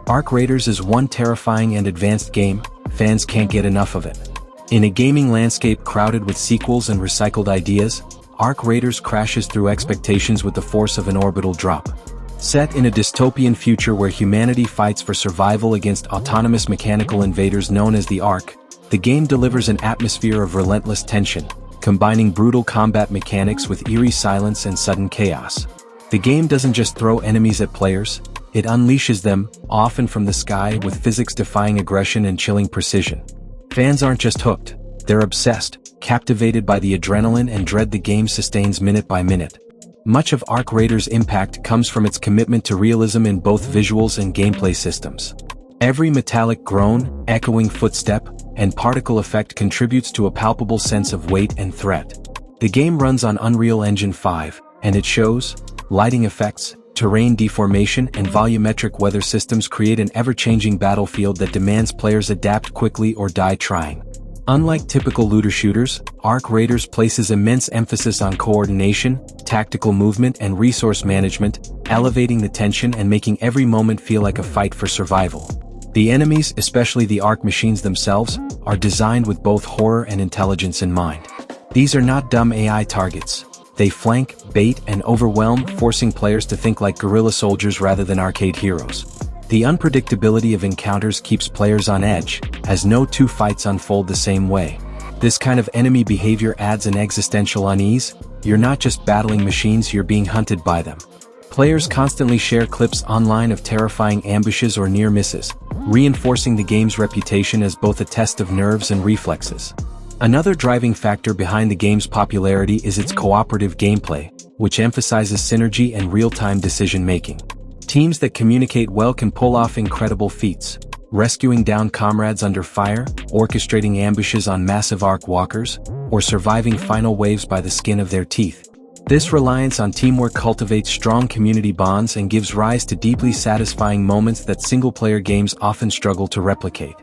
Arc Raiders is one terrifying and advanced game, fans can't get enough of it. In a gaming landscape crowded with sequels and recycled ideas, Arc Raiders crashes through expectations with the force of an orbital drop. Set in a dystopian future where humanity fights for survival against autonomous mechanical invaders known as the Ark, the game delivers an atmosphere of relentless tension, combining brutal combat mechanics with eerie silence and sudden chaos. The game doesn't just throw enemies at players, it unleashes them, often from the sky with physics-defying aggression and chilling precision. Fans aren't just hooked, they're obsessed, captivated by the adrenaline and dread the game sustains minute by minute. Much of Arc Raiders' impact comes from its commitment to realism in both visuals and gameplay systems. Every metallic groan, echoing footstep, and particle effect contributes to a palpable sense of weight and threat. The game runs on Unreal Engine 5, and it shows. Lighting effects, terrain deformation, and volumetric weather systems create an ever-changing battlefield that demands players adapt quickly or die trying. Unlike typical looter shooters, Arc Raiders places immense emphasis on coordination, tactical movement, and resource management, elevating the tension and making every moment feel like a fight for survival. The enemies, especially the Arc machines themselves, are designed with both horror and intelligence in mind. These are not dumb AI targets. They flank, bait, and overwhelm, forcing players to think like guerrilla soldiers rather than arcade heroes. The unpredictability of encounters keeps players on edge, as no two fights unfold the same way. This kind of enemy behavior adds an existential unease. You're not just battling machines, you're being hunted by them. Players constantly share clips online of terrifying ambushes or near misses, reinforcing the game's reputation as both a test of nerves and reflexes. Another driving factor behind the game's popularity is its cooperative gameplay, which emphasizes synergy and real-time decision-making. Teams that communicate well can pull off incredible feats, rescuing downed comrades under fire, orchestrating ambushes on massive Arc walkers, or surviving final waves by the skin of their teeth. This reliance on teamwork cultivates strong community bonds and gives rise to deeply satisfying moments that single-player games often struggle to replicate.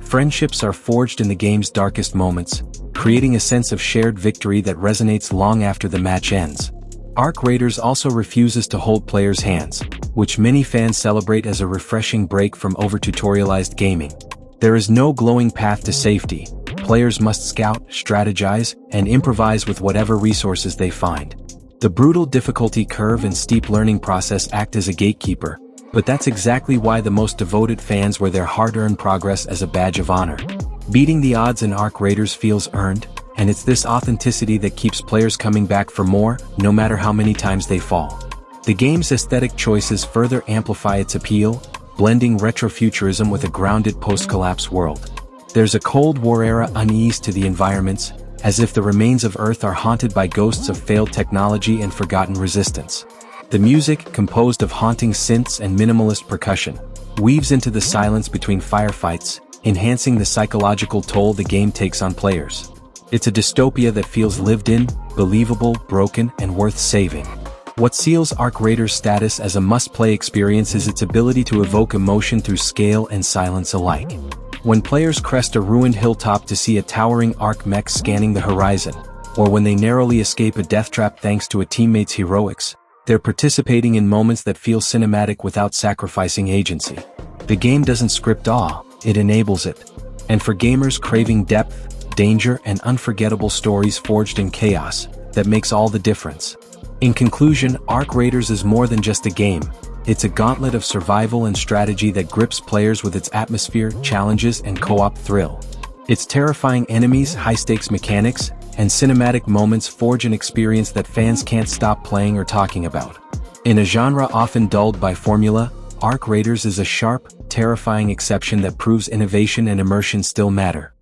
Friendships are forged in the game's darkest moments, creating a sense of shared victory that resonates long after the match ends. Arc Raiders also refuses to hold players' hands, which many fans celebrate as a refreshing break from over-tutorialized gaming. There is no glowing path to safety. Players must scout, strategize, and improvise with whatever resources they find. The brutal difficulty curve and steep learning process act as a gatekeeper, but that's exactly why the most devoted fans wear their hard-earned progress as a badge of honor. Beating the odds in Arc Raiders feels earned, and it's this authenticity that keeps players coming back for more, no matter how many times they fall. The game's aesthetic choices further amplify its appeal, blending retrofuturism with a grounded post-collapse world. There's a Cold War-era unease to the environments, as if the remains of Earth are haunted by ghosts of failed technology and forgotten resistance. The music, composed of haunting synths and minimalist percussion, weaves into the silence between firefights, enhancing the psychological toll the game takes on players. It's a dystopia that feels lived in, believable, broken, and worth saving. What seals Arc Raiders' status as a must-play experience is its ability to evoke emotion through scale and silence alike. When players crest a ruined hilltop to see a towering Arc mech scanning the horizon, or when they narrowly escape a death trap thanks to a teammate's heroics, they're participating in moments that feel cinematic without sacrificing agency. The game doesn't script awe, it enables it. And for gamers craving depth, danger, and unforgettable stories forged in chaos, that makes all the difference. In conclusion, Arc Raiders is more than just a game. It's a gauntlet of survival and strategy that grips players with its atmosphere, challenges, and co-op thrill. Its terrifying enemies, high-stakes mechanics, and cinematic moments forge an experience that fans can't stop playing or talking about. In a genre often dulled by formula, Arc Raiders is a sharp, terrifying exception that proves innovation and immersion still matter.